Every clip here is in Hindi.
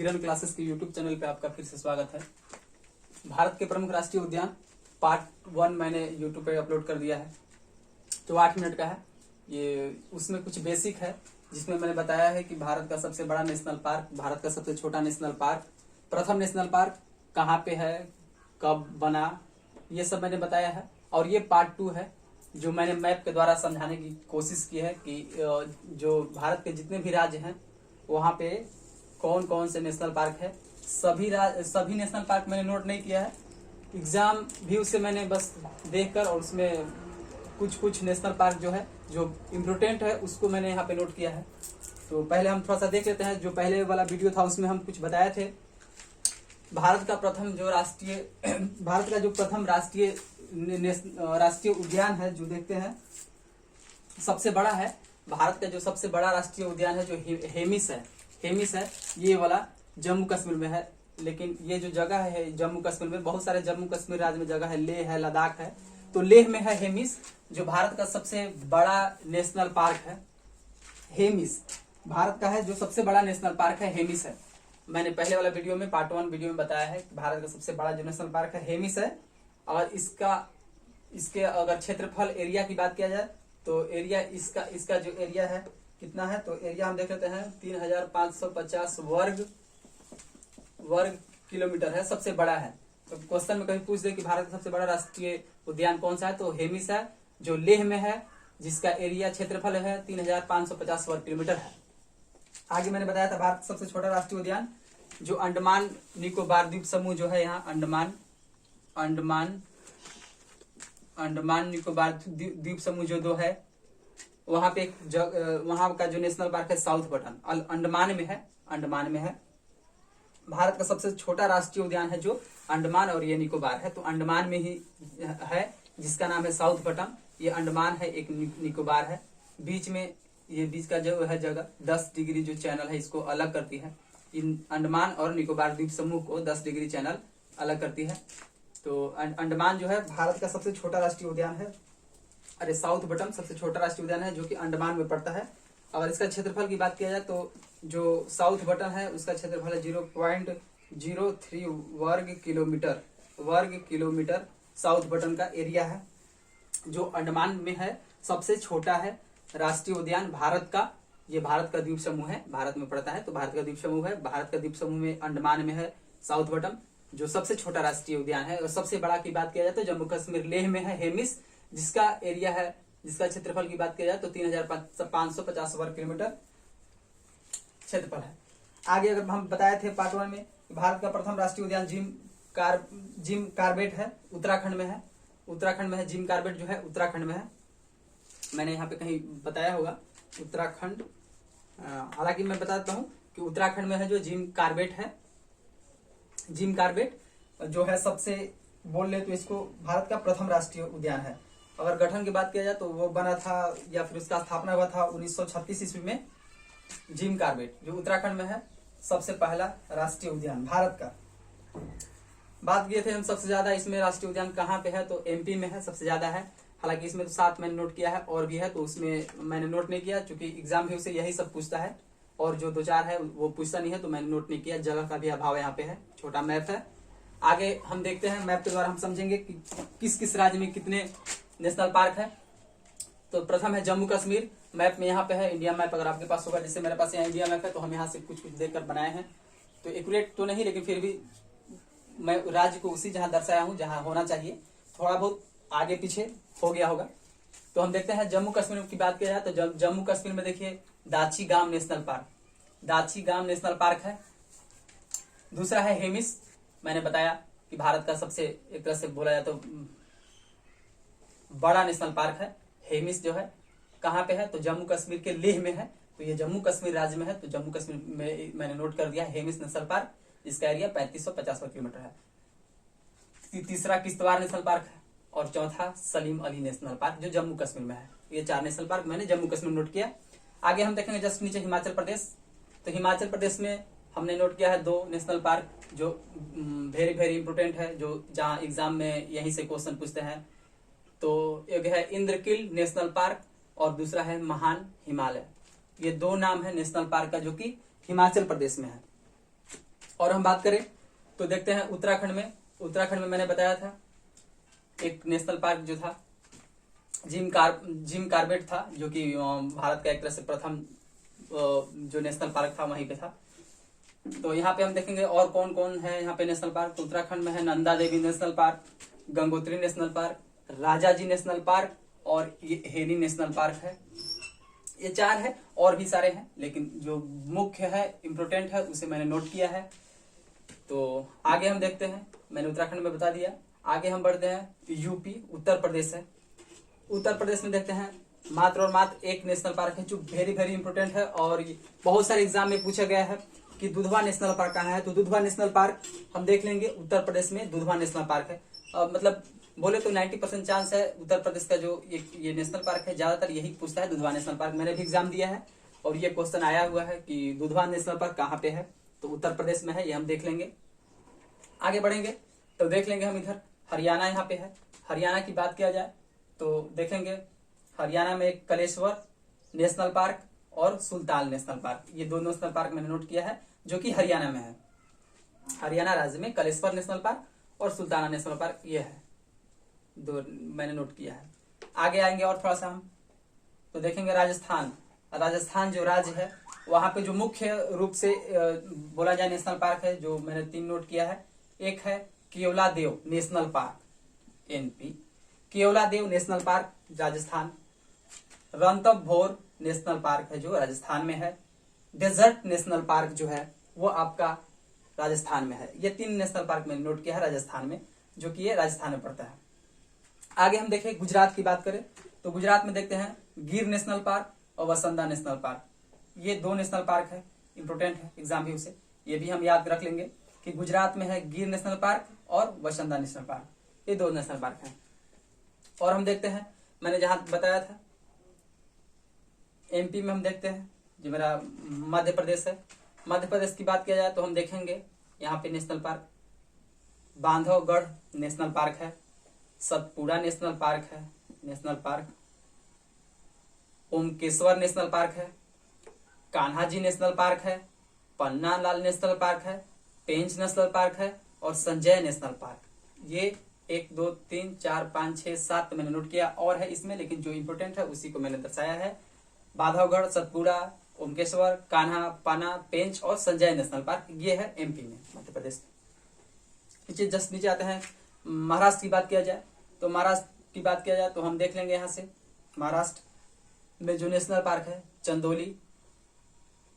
किरण क्लासेस के यूट्यूब चैनल पे आपका फिर से स्वागत है। भारत के प्रमुख राष्ट्रीय उद्यान पार्ट 1 मैंने यूट्यूब पे अपलोड कर दिया है, जो 8 मिनट का है। ये उसमें कुछ बेसिक है, जिसमें मैंने बताया है कि भारत का सबसे बड़ा नेशनल पार्क, भारत का सबसे छोटा नेशनल पार्क, प्रथम नेशनल पार्क कहाँ पे है, कब बना, ये सब मैंने बताया है। और ये पार्ट 2 है, जो मैंने मैप के द्वारा समझाने की कोशिश की है कि जो भारत के जितने भी राज्य हैं वहाँ पे कौन कौन से नेशनल पार्क है। सभी नेशनल पार्क मैंने नोट नहीं किया है, एग्जाम व्यू से मैंने बस देखकर और उसमें कुछ नेशनल पार्क जो है जो इम्पोर्टेंट है उसको मैंने यहाँ पे नोट किया है। तो पहले हम थोड़ा सा देख लेते हैं। जो पहले वाला वीडियो था उसमें हम कुछ बताए थे। भारत का जो प्रथम राष्ट्रीय उद्यान है, जो देखते हैं सबसे बड़ा है, भारत का जो सबसे बड़ा राष्ट्रीय उद्यान है जो हेमिस है, ये वाला जम्मू कश्मीर में है। लेकिन ये जो जगह है जम्मू कश्मीर में, बहुत सारे जम्मू कश्मीर राज्य में जगह है, लेह है, लद्दाख है, तो लेह में है हेमिस, जो भारत का सबसे बड़ा नेशनल पार्क है। हेमिस भारत का है जो सबसे बड़ा नेशनल पार्क है, हेमिस है। मैंने पहले वाला वीडियो में पार्ट 1 वीडियो में बताया है कि भारत का सबसे बड़ा जो नेशनल पार्क है हेमिस है। और इसके अगर क्षेत्रफल एरिया की बात किया जाए तो एरिया इसका जो एरिया है कितना है, तो एरिया हम देख लेते हैं 3550 वर्ग किलोमीटर है, सबसे बड़ा है। तो क्वेश्चन में कभी पूछ दे कि भारत का सबसे बड़ा राष्ट्रीय उद्यान कौन सा है, तो हेमिस है, जो लेह में है, जिसका एरिया क्षेत्रफल है 3550 वर्ग किलोमीटर है। आगे मैंने बताया था भारत का सबसे छोटा राष्ट्रीय उद्यान जो अंडमान निकोबार द्वीप समूह जो है, यहाँ अंडमान निकोबार द्वीप समूह जो दो है, वहां पे वहां का जो नेशनल पार्क है साउथ बटन अंडमान में है। भारत का सबसे छोटा राष्ट्रीय उद्यान है जो अंडमान और ये निकोबार है, तो अंडमान में ही है, जिसका नाम है साउथ बटन। ये अंडमान है, एक निकोबार है। बीच में ये बीच का जो है जगह 10 डिग्री जो चैनल है इसको अलग करती है। इन अंडमान और निकोबार द्वीप समूह को 10 डिग्री चैनल अलग करती है। तो अंडमान जो है भारत का सबसे छोटा राष्ट्रीय उद्यान है। साउथ बटन सबसे छोटा राष्ट्रीय उद्यान है जो कि अंडमान में पड़ता है। अगर इसका क्षेत्रफल की बात किया जाए तो जो साउथ बटन है उसका क्षेत्रफल है 0.03 वर्ग किलोमीटर साउथ बटन का एरिया है। जो अंडमान में है सबसे छोटा है राष्ट्रीय उद्यान भारत का, ये भारत का द्वीप समूह है, भारत में पड़ता है तो भारत का द्वीप समूह है। भारत का द्वीप समूह में अंडमान में है साउथ बटन, जो सबसे छोटा राष्ट्रीय उद्यान है। और सबसे बड़ा की बात किया जाए तो जम्मू कश्मीर लेह में है हेमिस, जिसका एरिया है, जिसका क्षेत्रफल की बात किया जाए तो 3550 वर्ग किलोमीटर क्षेत्रफल है। आगे अगर हम बताए थे पार्ट 1 में, भारत का प्रथम राष्ट्रीय उद्यान जिम कार्बेट है, उत्तराखंड में है। जिम कार्बेट जो है उत्तराखंड में है। मैंने यहाँ पे कहीं बताया होगा उत्तराखंड, हालांकि मैं बताता हूँ कि उत्तराखंड में है जो जिम कार्बेट है। जिम कार्बेट जो है सबसे बोल ले तो इसको भारत का प्रथम राष्ट्रीय उद्यान है। अगर गठन की बात किया जाए तो वो बना था या फिर उसका स्थापना हुआ था 1936 ईस्वी में। जिम कार्बेट जो उत्तराखंड में है, सबसे पहला राष्ट्रीय उद्यान भारत का। बात किए थे हम सबसे ज्यादा इसमें राष्ट्रीय उद्यान कहाँ पे है, तो एमपी में है, सबसे ज्यादा है। हालांकि इसमें तो 7 मैंने नोट किया है, और भी है तो उसमें मैंने नोट नहीं किया, क्योंकि एग्जाम व्यू से यही सब पूछता है और जो 2-4 है वो पूछता नहीं है, तो मैंने नोट नहीं किया। जगह का भी अभाव यहाँ पे है, छोटा मैप है। आगे हम देखते हैं, मैप के द्वारा हम समझेंगे कि किस किस राज्य में कितने नेशनल पार्क है। तो प्रथम है जम्मू कश्मीर, मैप में यहाँ पे है, इंडिया मैप अगर आपके पास होगा, जैसे मेरे पास यहाँ इंडिया मैप है, तो हम यहाँ से कुछ देखकर बनाए हैं। तो एक्यूरेट तो नहीं, लेकिन फिर भी मैं राज्य को उसी जहाँ दर्शाया हूँ जहाँ होना चाहिए, थोड़ा बहुत आगे पीछे हो गया होगा। तो हम देखते हैं जम्मू कश्मीर की बात किया जाए तो जम्मू कश्मीर में देखिए दाची गाम नेशनल पार्क है। दूसरा है हेमिस, मैंने बताया कि भारत का सबसे एक तरह से बोला जाए तो बड़ा नेशनल पार्क है। हेमिस जो है कहाँ पे है, तो जम्मू कश्मीर के लेह में है, तो ये जम्मू कश्मीर राज्य में है। तो जम्मू कश्मीर में मैंने नोट कर दिया हेमिस नेशनल पार्क, जिसका एरिया 3550 वर्ग किलोमीटर है। तीसरा किश्तवाड़ नेशनल पार्क है, और चौथा सलीम अली नेशनल पार्क जो जम्मू कश्मीर में है। ये 4 नेशनल पार्क मैंने जम्मू कश्मीर नोट किया। आगे हम देखेंगे जस्ट नीचे हिमाचल प्रदेश। तो हिमाचल प्रदेश में हमने नोट किया है 2 नेशनल पार्क जो वेरी वेरी इंपोर्टेंट है, जो जहाँ एग्जाम में यहीं से क्वेश्चन पूछते हैं। तो एक है इंद्रकिल नेशनल पार्क और दूसरा है महान हिमालय। ये 2 नाम है नेशनल पार्क का जो कि हिमाचल प्रदेश में है। और हम बात करें तो देखते हैं उत्तराखंड में मैंने बताया था एक नेशनल पार्क जो था जिम कार्बेट था, जो कि भारत का एक तरह से प्रथम जो नेशनल पार्क था वहीं पे था। तो यहाँ पे हम देखेंगे और कौन कौन है यहाँ पे नेशनल पार्क। तो उत्तराखंड में है Nanda Devi National Park, Gangotri National Park, Rajaji National Park और ये हेनी नेशनल पार्क है। ये 4 है, और भी सारे हैं, लेकिन जो मुख्य है इम्पोर्टेंट है उसे मैंने नोट किया है। तो आगे हम देखते हैं, मैंने उत्तराखंड में बता दिया। आगे हम बढ़ते हैं यूपी, उत्तर प्रदेश है। उत्तर प्रदेश में देखते हैं मात्र और मात्र एक नेशनल पार्क है जो वेरी वेरी इंपॉर्टेंट है, और बहुत सारे एग्जाम में पूछा गया है कि दुधवा नेशनल पार्क कहाँ है। तो दुधवा नेशनल पार्क हम देख लेंगे, उत्तर प्रदेश में दुधवा नेशनल पार्क है। मतलब बोले तो 90% चांस है उत्तर प्रदेश का जो ये नेशनल पार्क है, ज्यादातर यही पूछता है दुधवा नेशनल पार्क। मैंने भी एग्जाम दिया है और ये क्वेश्चन आया हुआ है कि दुधवा नेशनल पार्क कहाँ पे है, तो उत्तर प्रदेश में है, ये हम देख लेंगे। आगे बढ़ेंगे तो देख लेंगे हम इधर हरियाणा यहाँ पे है। हरियाणा की बात किया जाए तो देखेंगे हरियाणा में एक कलेश्वर नेशनल पार्क और सुल्तान नेशनल पार्क, ये 2 नेशनल पार्क मैंने नोट किया है जो कि हरियाणा में है। हरियाणा राज्य में कलेश्वर नेशनल पार्क और सुल्ताना नेशनल पार्क ये है, 2 मैंने नोट किया है। आगे आएंगे और थोड़ा सा हम तो देखेंगे राजस्थान जो राज्य है वहां पे जो मुख्य रूप से बोला जाए नेशनल पार्क है, जो मैंने 3 नोट किया है। एक है Keoladeo national park NP, Keoladeo national park Rajasthan, Ranthambore national Park है जो राजस्थान में है, डेजर्ट नेशनल पार्क जो है वो आपका राजस्थान में है। ये 3 नेशनल पार्क मैंने नोट किया है राजस्थान में, जो कि ये राजस्थान में पड़ता है। आगे हम देखें गुजरात की बात करें तो गुजरात में देखते हैं गिर नेशनल पार्क और वसंदा नेशनल पार्क, ये 2 नेशनल पार्क है, इंपोर्टेंट है एग्जाम भी उसे, ये भी हम याद रख लेंगे कि गुजरात में है गिर नेशनल पार्क और वसंदा नेशनल पार्क, ये 2 नेशनल पार्क है। और हम देखते हैं मैंने जहां बताया था एमपी में हम देखते हैं जो मेरा मध्य प्रदेश है। मध्य प्रदेश की बात किया जाए तो हम देखेंगे यहाँ पे national park Bandhavgarh national Park है, सतपुड़ा नेशनल पार्क है, नेशनल पार्क ओमकेश्वर नेशनल पार्क है, कान्हाजी नेशनल पार्क है, पन्ना लाल नेशनल पार्क है, पेंच नेशनल पार्क है और संजय नेशनल पार्क। ये 1 2 3 4 5 6 7 मैंने नोट किया और है इसमें, लेकिन जो इंपोर्टेंट है उसी को मैंने दर्शाया है। बांधवगढ़, सतपुड़ा, ओमकेश्वर, कान्हा, पन्ना, पेंच और संजय नेशनल पार्क, ये है एमपी में, मध्य प्रदेश में। जस्ट नीचे आते हैं महाराष्ट्र की बात किया जाए तो महाराष्ट्र की बात किया जाए तो हम देख लेंगे यहाँ से महाराष्ट्र में जो नेशनल पार्क है Chandoli,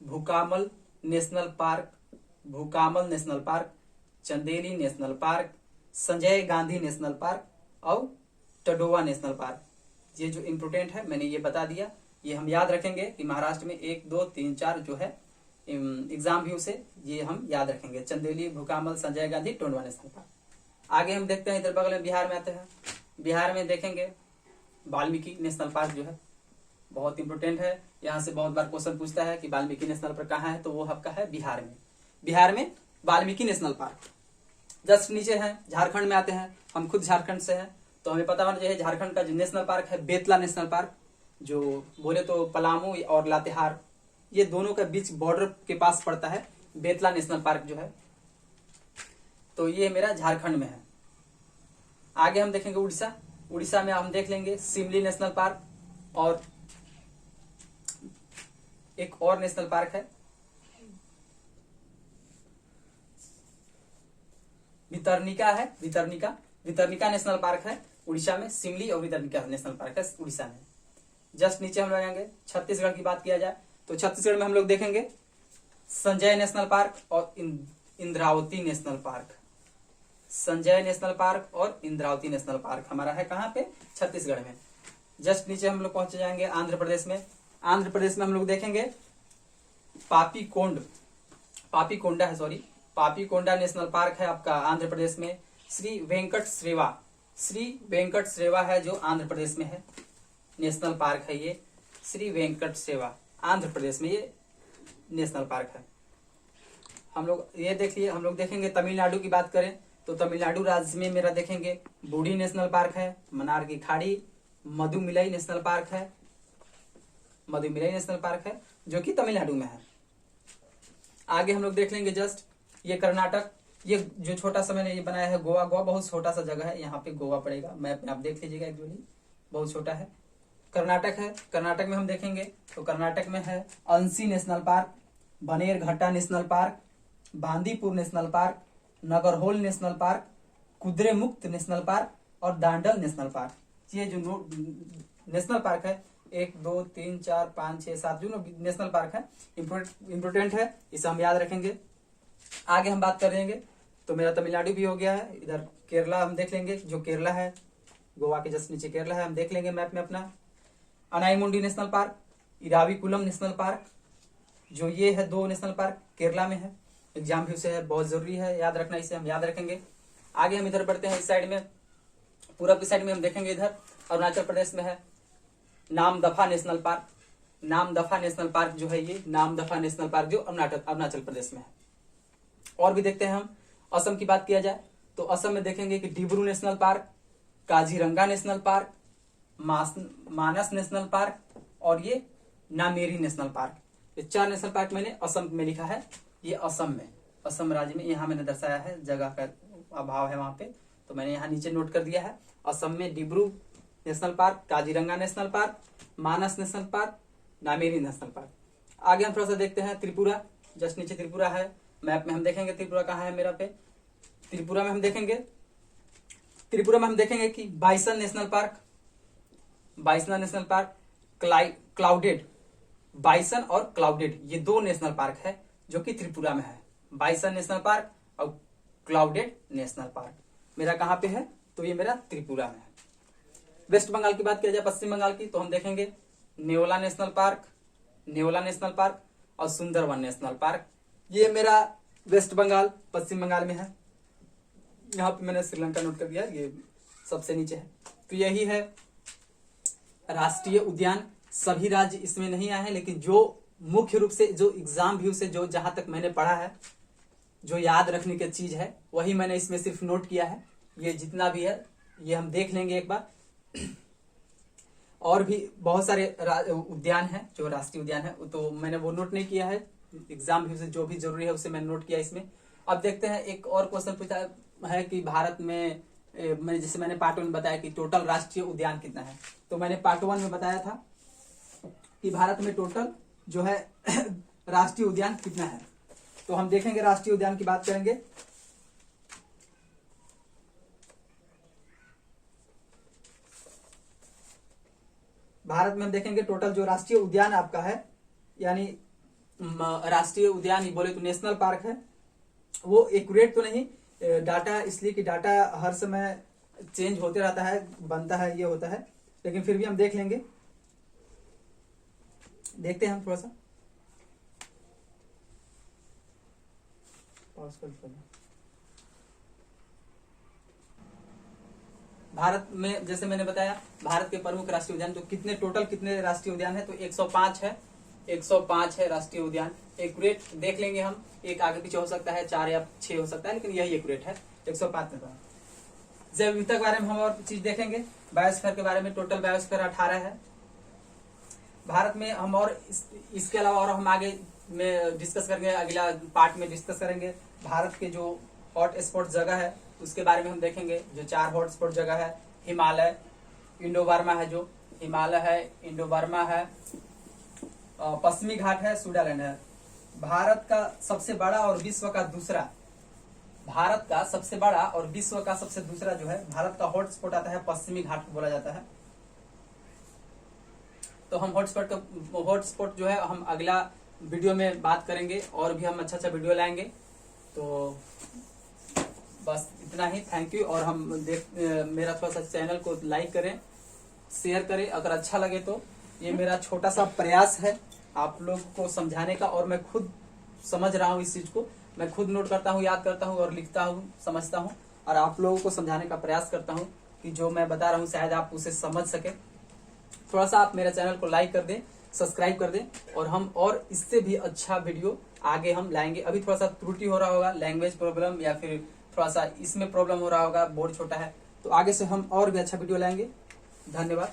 Gugamal National Park, Gugamal National Park, Chandoli National Park, Sanjay Gandhi National Park और टडोवा नेशनल पार्क। ये जो इम्पोर्टेंट है मैंने ये बता दिया, ये हम याद रखेंगे कि महाराष्ट्र में 1 2 3 4 जो है एग्जाम भी उसे ये हम याद रखेंगे, चंदेली, भूकामल, संजय गांधी, टोंडवा नेशनल पार्क। आगे हम देखते हैं इधर बगल में बिहार में आते हैं। बिहार में देखेंगे वाल्मीकि नेशनल पार्क जो है बहुत इंपोर्टेंट है, यहाँ से बहुत बार क्वेश्चन पूछता है कि वाल्मीकि नेशनल पार्क कहाँ है, तो वो आपका है बिहार में। बिहार में वाल्मीकि नेशनल पार्क। जस्ट नीचे है झारखंड में आते हैं, हम खुद झारखंड से हैं तो हमें पता होना चाहिए झारखंड का जो नेशनल पार्क है बेतला नेशनल पार्क, जो बोले तो पलामू और लातेहार ये दोनों के बीच बॉर्डर के पास पड़ता है बेतला नेशनल पार्क जो है, तो ये मेरा झारखंड में है। आगे हम देखेंगे उड़ीसा में हम देख लेंगे सिमली नेशनल पार्क और एक और नेशनल पार्क है वितरनिका नेशनल पार्क है उड़ीसा में, सिमली और वितरनिका नेशनल पार्क है उड़ीसा में। जस्ट नीचे हम लोग आएंगे छत्तीसगढ़ की बात किया जाए तो छत्तीसगढ़ में हम लोग देखेंगे संजय नेशनल पार्क और Indravati national Park. Sanjay national Park और इंद्रावती नेशनल पार्क हमारा है कहाँ पे, छत्तीसगढ़ में। जस्ट नीचे हम लोग पहुंच जाएंगे आंध्र प्रदेश में। आंध्र प्रदेश में हम लोग देखेंगे पापीकोंडा नेशनल पार्क है आपका आंध्र प्रदेश में। श्री वेंकट श्रेवा है जो आंध्र प्रदेश में है, नेशनल पार्क है ये। श्री वेंकट श्रेवा आंध्र प्रदेश में ये नेशनल पार्क है। हम लोग ये देख लिए। हम लोग देखेंगे तमिलनाडु की बात करें तो तमिलनाडु राज्य में मेरा देखेंगे बूढ़ी नेशनल पार्क है, मनार की खाड़ी, मदुमिलाई नेशनल पार्क है जो कि तमिलनाडु में है। आगे हम लोग देख लेंगे जस्ट ये कर्नाटक, ये जो छोटा सा मैंने ये बनाया है गोवा। गोवा बहुत छोटा सा जगह है, यहाँ पे गोवा पड़ेगा, मैप में आप देख लीजिएगा, एक्चुअली बहुत छोटा है। कर्नाटक है, कर्नाटक में हम देखेंगे तो कर्नाटक में है Anshi National Park, Bannerghatta National Park, Bandipur National Park, Nagarhole National Park, Kudremukh National Park और दांडल नेशनल पार्क। ये जो नेशनल पार्क है 1 2 3 4 5 6 7 जो नेशनल पार्क है इम्पोर्टेंट है, इसे हम याद रखेंगे। आगे हम बात करेंगे तो मेरा तमिलनाडु भी हो गया है, इधर केरला हम देख लेंगे, जो केरला है गोवा के जस्ट नीचे केरला है, हम देख लेंगे मैप में अपना। Anamudi National Park, Eravikulam National Park, जो ये है 2 नेशनल पार्क केरला में है, एग्जाम भी उसे है, बहुत जरूरी है याद रखना, इसे हम याद रखेंगे। आगे हम इधर बढ़ते हैं, इस साइड में पूरब की साइड में हम देखेंगे, इधर अरुणाचल प्रदेश में है Namdapha national park. Namdapha national Park जो है ये नामदफा नेशनल पार्क जो अरुणाचल प्रदेश में है। और भी देखते हैं हम, असम की बात किया जाए तो असम में देखेंगे कि Dibru National Park, Kaziranga National Park, Manas National Park और ये नामेरी नेशनल पार्क। ये 4 नेशनल पार्क मैंने असम में लिखा है, ये असम में, असम राज्य में, यहाँ मैंने दर्शाया है, जगह का अभाव है वहां पे, तो मैंने यहाँ नीचे नोट कर दिया है। असम में Dibru National Park, Kaziranga National Park, Manas National Park, Nameri National Park. आगे हम थोड़ा सा देखते हैं त्रिपुरा, जस्ट नीचे त्रिपुरा है, मैप में हम देखेंगे त्रिपुरा कहाँ है मेरा पे। त्रिपुरा में हम देखेंगे कि bison national park, bison national park, clouded, bison और क्लाउडेड ये 2 नेशनल पार्क है जो कि त्रिपुरा में है, बाइसन नेशनल पार्क और क्लाउडेड नेशनल पार्क मेरा कहाँ पे है, तो ये मेरा त्रिपुरा में है। वेस्ट बंगाल की बात किया जाए, पश्चिम बंगाल की, तो हम देखेंगे नेवला नेशनल पार्क और सुंदरवन नेशनल पार्क। ये मेरा वेस्ट बंगाल पश्चिम बंगाल में है, यहाँ पे मैंने श्रीलंका नोट कर दिया, ये सबसे नीचे है। तो यही है राष्ट्रीय उद्यान। सभी राज्य इसमें नहीं आए हैं, लेकिन जो मुख्य रूप से जो एग्जाम व्यू से जो जहां तक मैंने पढ़ा है, जो याद रखने की चीज है, वही मैंने इसमें सिर्फ नोट किया है। ये जितना भी है ये हम देख लेंगे एक बार। और भी बहुत सारे उद्यान हैं जो राष्ट्रीय उद्यान है, तो मैंने वो नोट नहीं किया है, एग्जाम व्यू से जो भी जरूरी है उसे मैंने नोट किया इसमें। अब देखते हैं, एक और क्वेश्चन पूछा है कि भारत में जैसे मैंने पार्ट 1 में बताया कि टोटल राष्ट्रीय उद्यान कितना है, तो मैंने पार्ट 1 में बताया था कि भारत में टोटल जो है राष्ट्रीय उद्यान कितना है। तो हम देखेंगे, राष्ट्रीय उद्यान की बात करेंगे। भारत में हम देखेंगे टोटल जो राष्ट्रीय उद्यान आपका है, यानी राष्ट्रीय उद्यान बोले तो नेशनल पार्क है, वो एक्यूरेट तो नहीं डाटा, इसलिए कि डाटा हर समय चेंज होते रहता है, बनता है, ये होता है, लेकिन फिर भी हम देख लेंगे। देखते हैं हम थोड़ा सा भारत में, जैसे मैंने बताया भारत के प्रमुख राष्ट्रीय उद्यान, तो कितने राष्ट्रीय उद्यान है, तो 105 है, 105 है राष्ट्रीय उद्यान। एक्यूरेट देख लेंगे हम, एक आगे पीछे हो सकता है, 4 या 6 हो सकता है, लेकिन यही एक्यूरेट है 105 में। जैव विविधता के बारे में हम और चीज देखेंगे। बायोस्फीयर के बारे में टोटल बायोस्फीयर 18 है भारत में। हम और इसके अलावा और हम आगे में डिस्कस करेंगे, अगला पार्ट में डिस्कस करेंगे भारत के जो हॉट स्पॉट जगह है उसके बारे में हम देखेंगे। जो 4 हॉट स्पॉट जगह है, हिमालय, इंडो बर्मा है, जो हिमालय है, इंडो बर्मा है, पश्चिमी घाट है, स्विट्जरलैंड है। भारत का सबसे बड़ा और विश्व का दूसरा, भारत का सबसे बड़ा और विश्व का सबसे दूसरा जो है भारत का हॉटस्पॉट आता है पश्चिमी घाट को बोला जाता है। तो हम हॉटस्पॉट जो है हम अगला वीडियो में बात करेंगे, और भी हम अच्छा वीडियो लाएंगे। तो बस इतना ही, थैंक यू। और हम मेरा थोड़ा सा चैनल को लाइक करें, शेयर करें अगर अच्छा लगे तो। ये मेरा छोटा सा प्रयास है आप लोग को समझाने का, और मैं खुद समझ रहा हूँ इस चीज को, मैं खुद नोट करता हूँ, याद करता हूँ और लिखता हूँ, समझता हूँ, और आप लोगों को समझाने का प्रयास करता हूँ कि जो मैं बता रहा हूँ शायद आप उसे समझ सके। थोड़ा सा आप मेरे चैनल को लाइक कर दें, सब्सक्राइब कर दें, और हम और इससे भी अच्छा वीडियो आगे हम लाएंगे। अभी थोड़ा सा त्रुटि हो रहा होगा, लैंग्वेज प्रॉब्लम या फिर थोड़ा सा इसमें प्रॉब्लम हो रहा होगा, बोर्ड छोटा है, तो आगे से हम और भी अच्छा वीडियो लाएंगे। धन्यवाद।